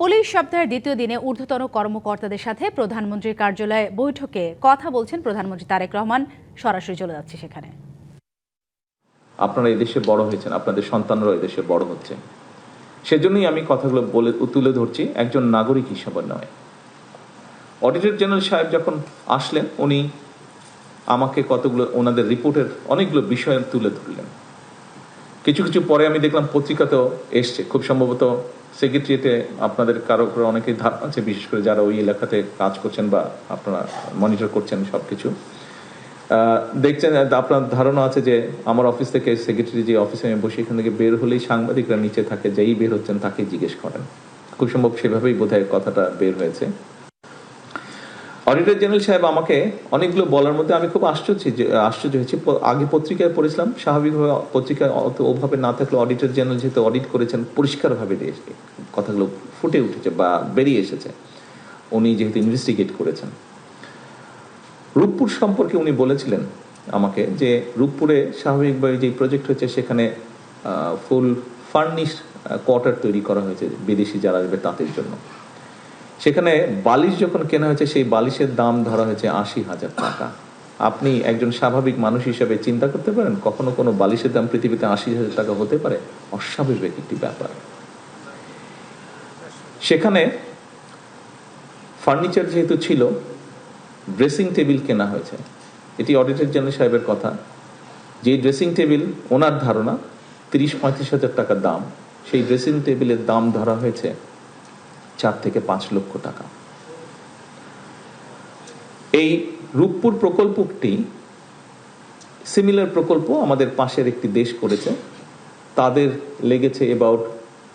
Police সপ্তাহের দ্বিতীয় দিনে ঊর্ধ্বতন কর্মকর্তাদের সাথে প্রধানমন্ত্রীর কার্যালয়ে বৈঠকে কথা বলছেন প্রধানমন্ত্রী তারেক রহমান। সরাসরি চলে যাচ্ছে সেখানে। আপনারা এই দেশে বড় হয়েছেন, আপনাদের সন্তানরা এই দেশে বড় হচ্ছে, সেজন্যই আমি কথাগুলো তুলে ধরছি একজন নাগরিক হিসাবে নয়। অডিটর জেনারেল সাহেব যখন আসলেন, উনি আমাকে কতগুলো ওনাদের রিপোর্টের অনেকগুলো বিষয় তুলে ধরলেন। কিছু কিছু পরে আমি দেখলাম পত্রিকাতেও এসছে, খুব সম্ভবত সেক্রেটারিয়েটে আপনাদের কারো করে অনেকেই ধারণা আছে, বিশেষ করে যারা ওই এলাকাতে কাজ করছেন বা আপনারা মনিটর করছেন সব কিছু দেখছেন। আপনার ধারণা আছে যে আমার অফিস থেকে সেক্রেটারি যে অফিসে আমি বসে, এখান থেকে বের হলেই সাংবাদিকরা নিচে থাকে, যেই বের হচ্ছেন তাকে জিজ্ঞেস করেন। খুব সম্ভব সেভাবেই বোধহয় কথাটা বের হয়েছে। অডিটর জেনারেল সাহেব আমাকে অনেকগুলো বলার মধ্যে আমি খুব আশ্চর্য হয়েছি। আগে পত্রিকায় পড়েছিলাম, স্বাভাবিকভাবে পত্রিকায় অত ওভাবে না থাকলে অডিটর জেনারেল যেহেতু অডিট করেছেন, পরিষ্কারভাবে কথাগুলো ফুটে উঠেছে বা বেরিয়ে এসেছে, উনি যেহেতু ইনভেস্টিগেট করেছেন। রূপপুর সম্পর্কে উনি বলেছিলেন আমাকে যে রূপপুরে স্বাভাবিকভাবে যে প্রজেক্ট হয়েছে সেখানে ফুল ফার্নিশ কোয়ার্টার তৈরি করা হয়েছে বিদেশি যারা আসবে তাদের জন্য। সেখানে বালিশ যখন কেনা হয়েছে, সেই বালিশের দাম ধরা হয়েছে 80,000 টাকা। আপনি একজন স্বাভাবিক মানুষ হিসেবে চিন্তা করতে পারেন কখনো কোনো বালিশের দাম পৃথিবীতে 80,000 টাকা হতে পারে? অস্বাভাবিক একটি ব্যাপার। সেখানে ফার্নিচার যেহেতু ছিল, ড্রেসিং টেবিল কেনা হয়েছে। এটি অডিটর জেনারেল সাহেবের কথা। যে ড্রেসিং টেবিল ওনার ধারণা 30-35,000 টাকার দাম, সেই ড্রেসিং টেবিলের দাম ধরা হয়েছে 4 থেকে 5 লক্ষ টাকা। এই রূপপুর প্রকল্পটি সিমিলার প্রকল্প আমাদের পাশের একটি দেশ করেছে, তাদের লেগেছে অ্যাবাউট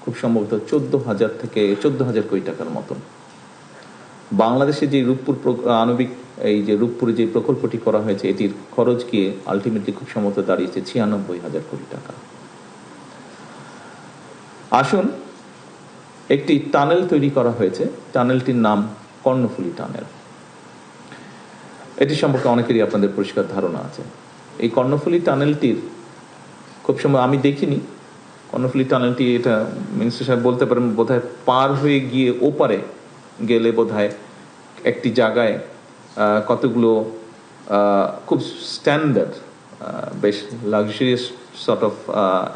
খুব সম্ভবত 14,000 কোটি টাকার মতন। বাংলাদেশে যে রূপপুর আণবিক যে রূপপুরে যে প্রকল্পটি করা হয়েছে, এটির খরচ গিয়ে আলটিমেটলি খুব সম্ভবত দাঁড়িয়েছে 96,000 কোটি টাকা। আসুন, একটি টানেল তৈরি করা হয়েছে, টানেলটির নাম কর্ণফুলী টানেল। এটি সম্পর্কে অনেকেরই আপনাদের পরিষ্কার ধারণা আছে। এই কর্ণফুলী টানেলটির খুব সময় আমি দেখিনি। কর্ণফুলী টানেলটি, এটা মিনিস্টার সাহেব বলতে পারেন, বোধহয় পার হয়ে গিয়ে ওপারে গেলে বোধহয় একটি জায়গায় কতগুলো খুব স্ট্যান্ডার্ড বেশ লাক্সারিয়াস সর্ট অফ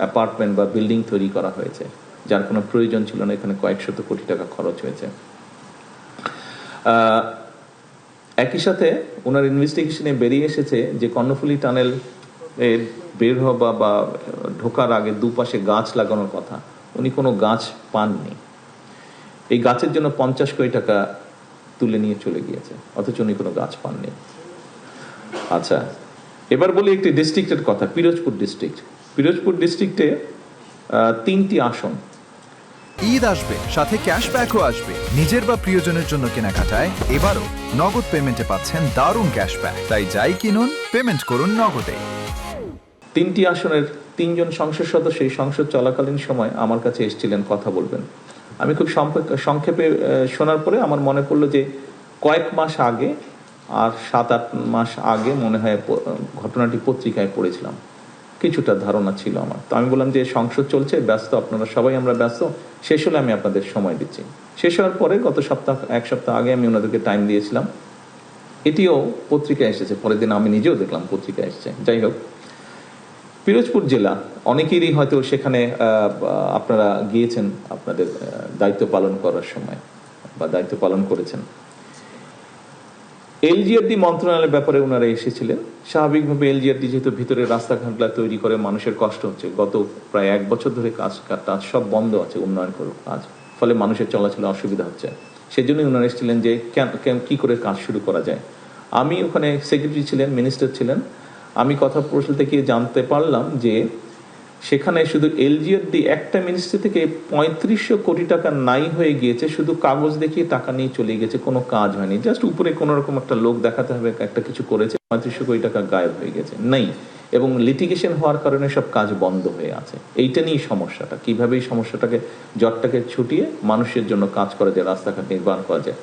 অ্যাপার্টমেন্ট বা বিল্ডিং তৈরি করা হয়েছে, যার কোনো প্রয়োজন ছিল না। এখানে কয়েক শত কোটি টাকা খরচ হয়েছে। একই সাথে ওনার ইনভেস্টিগেশনে বেরিয়ে এসেছে যে কর্ণফুলী টানেল এর বের হওয়া বা ঢোকার আগে দুপাশে গাছ লাগানোর কথা, উনি কোনো গাছ পাননি। এই গাছের জন্য 50 কোটি টাকা তুলে নিয়ে চলে গিয়েছে, অথচ উনি কোনো গাছ পাননি। আচ্ছা, এবার বলি একটি ডিস্ট্রিক্টের কথা, পিরোজপুর ডিস্ট্রিক্ট। পিরোজপুর ডিস্ট্রিক্টে 3টি আসন। ঈদ আসবে, সাথে ক্যাশব্যাকও আসবে। নিজের বা প্রিয়জনের জন্য কেনাকাটায় এবারও নগদ পেমেন্টে পাচ্ছেন দারুণ ক্যাশব্যাক। তাই যাই কিনুন, পেমেন্ট করুন নগদে। 3টি আসনের 3 জন সংসদ সদস্য এই সংসদ চলাকালীন সময় আমার কাছে এসেছিলেন কথা বলবেন। আমি খুব সংক্ষেপে শোনার পরে আমার মনে পড়লো যে কয়েক মাস আগে, আর 7-8 মাস আগে মনে হয় ঘটনাটি পত্রিকায় পড়েছিলাম, কিছুটা ধারণা ছিল আমার। তো আমি বললাম যে সংসদ চলছে, ব্যস্ত আপনারা সবাই, আমরা ব্যস্ত, শেষ হলে আমি আপনাদের সময় দিচ্ছি। শেষ হওয়ার পরে গত এক সপ্তাহ আগে আমি ওনাদেরকে টাইম দিয়েছিলাম। এটিও পত্রিকায় এসেছে, পরের দিন আমি নিজেও দেখলাম পত্রিকায় এসেছে। যাই হোক, পিরোজপুর জেলা, অনেকেরই হয়তো সেখানে আপনারা গিয়েছেন আপনাদের দায়িত্ব পালন করার সময় বা দায়িত্ব পালন করেছেন। এলজিআরডি মন্ত্রণালয়ের ব্যাপারে ওনারা এসেছিলেন। স্বাভাবিকভাবে এলজিআরডি যেহেতু ভিতরে রাস্তাঘাটগুলো তৈরি করে মানুষের কষ্ট হচ্ছে, গত প্রায় 1 বছর ধরে কাজ সব বন্ধ আছে, উন্নয়ন করার কাজ, ফলে মানুষের চলাচলে অসুবিধা হচ্ছে। সেই জন্যই ওনারা এসেছিলেন যে কী করে কাজ শুরু করা যায়। আমি ওখানে সেক্রেটারি ছিলেন, মিনিস্টার ছিলেন। আমি কথা পরিষদ থেকে জানতে পারলাম যে সেখানে শুধু এলজিআরডি একটা মিনিস্ট্রি থেকে 3500 কোটি টাকা নাই হয়ে গিয়েছে, শুধু কাগজ দেখিয়ে টাকা নিয়ে চলে গেছে, কোনো কাজ হয়নি। জাস্ট উপরে কোনো রকম একটা লোক দেখাতে হবে একটা কিছু করেছে, 3500 কোটি টাকা গায়েব হয়ে গেছে, নেই। এবং লিটিগেশন হওয়ার কারণে সব কাজ বন্ধ হয়ে আছে। এইটা নিয়েই সমস্যাটা, কীভাবে এই সমস্যাটাকে, জটটাকে ছুটিয়ে মানুষের জন্য কাজ করা যায়, রাস্তাঘাট নির্মাণ করা যায়।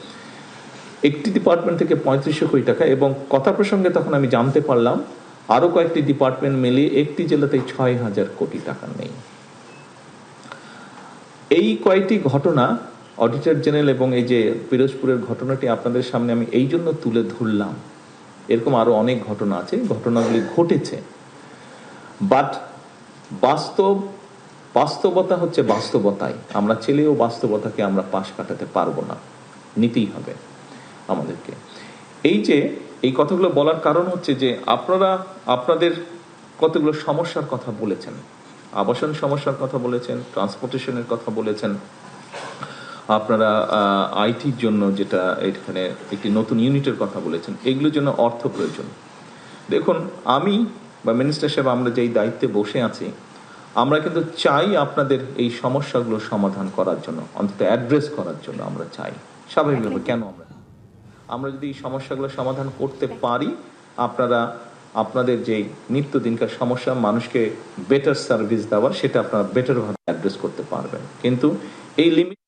একটি ডিপার্টমেন্ট থেকে 3500 কোটি টাকা, এবং কথা প্রসঙ্গে তখন আমি জানতে পারলাম আরও কয়েকটি ডিপার্টমেন্ট মিলিয়ে একটি জেলাতেই 6,000 কোটি টাকা নেই। এই কয়েকটি ঘটনা অডিটর জেনারেল এবং এই যে পিরোজপুরের ঘটনাটি আপনাদের সামনে আমি এই জন্য তুলে ধরলাম, এরকম আরো অনেক ঘটনা আছে, ঘটনাগুলি ঘটেছে, বাট বাস্তবতা হচ্ছে বাস্তবতাই। আমরা ছেলেও বাস্তবতাকে আমরা পাশ কাটাতে পারবো না, নিতেই হবে আমাদেরকে। এই কথাগুলো বলার কারণ হচ্ছে যে আপনারা আপনাদের কতগুলো সমস্যার কথা বলেছেন, আবাসন সমস্যার কথা বলেছেন, ট্রান্সপোর্টেশনের কথা বলেছেন, আপনারা আইটির জন্য যেটা এখানে একটি নতুন ইউনিটের কথা বলেছেন, এগুলোর জন্য অর্থ প্রয়োজন। দেখুন, আমি বা মিনিস্টার সাহেব আমরা যেই দায়িত্বে বসে আছি, আমরা কিন্তু চাই আপনাদের এই সমস্যাগুলো সমাধান করার জন্য, অন্তত অ্যাড্রেস করার জন্য আমরা চাই। স্বাভাবিকভাবে কেন আমরা যদি এই সমস্যাগুলো সমাধান করতে পারি, আপনারা আপনাদের যে নিত্যদিনকার সমস্যা, মানুষকে বেটার সার্ভিস দেওয়ার, সেটা আপনারা বেটারভাবে অ্যাড্রেস করতে পারবেন। কিন্তু এই লিমিট